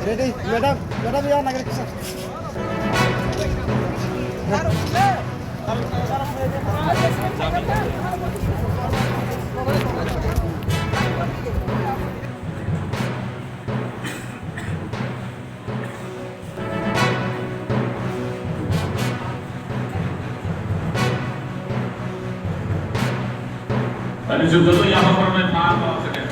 Ready, madam, madam ya nagar kisah. Ladies and gentlemen, यहाँ पर मैं नाम और second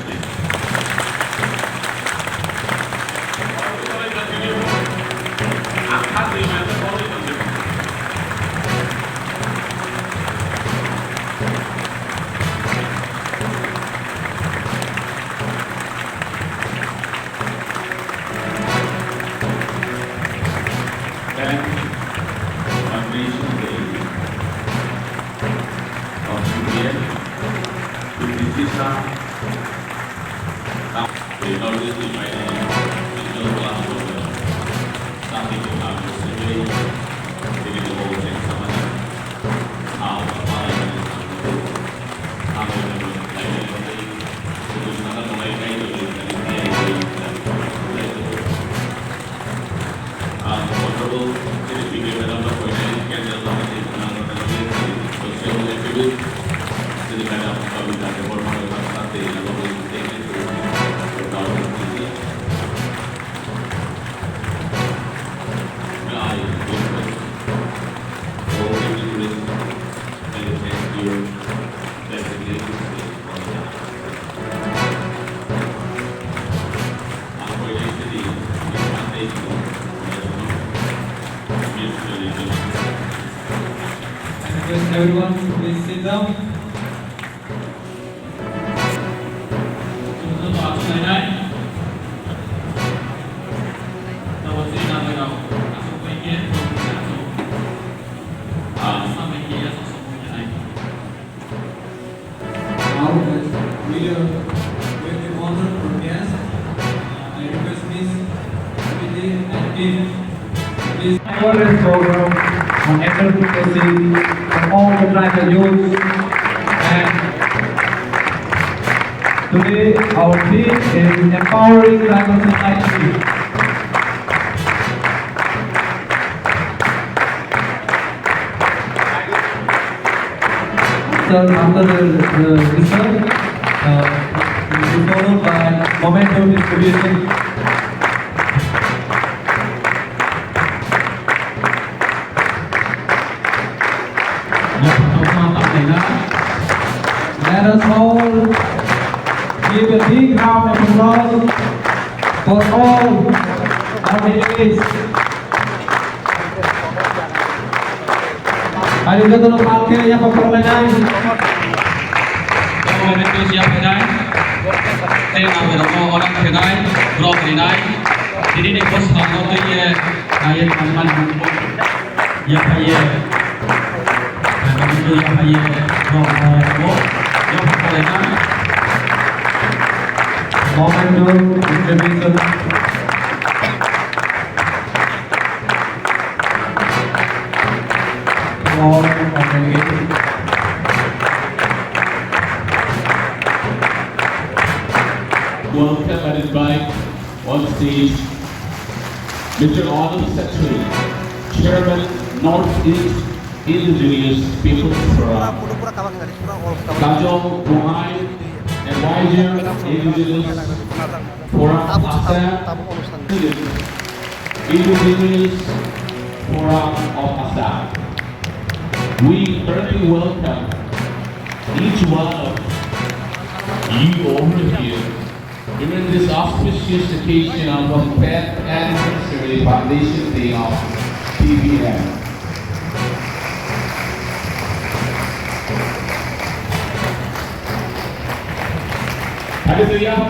Request everyone to please sit down. Chúng tôi vào chỗ này đây. Đầu tiên là người đầu. Các số quay kia không trả số. Sau bên kia là số như này. Now we are with the honor for guest. I request Miss Abidi and Kim. Please. Awareness program on advocacy of all the tribal youth, and today our theme is empowering tribal society. So after the research, will be followed by momentum distribution. Let us all give a big round of applause for all our delegates. Arigatou no palke yang memperolehkan. Kalau itu siapa ini? Saya nama orang kenai, bro kenai. Jadi ni bos kamu tu ye, ayat teman ya ye. Itu yang ye, bro yang memperolehkan. Momentum distribution. All of the meeting. Welcome and invite on stage Mr. Anand Setri, Chairman Northeast Indigenous Peoples Forum, Kajol Mohai, Advisor Indigenous Forum Assam, Indigenous Forum of Assam. We early welcome each one of you over here during this auspicious occasion of the 10th anniversary Foundation Day of TVM. Ada yang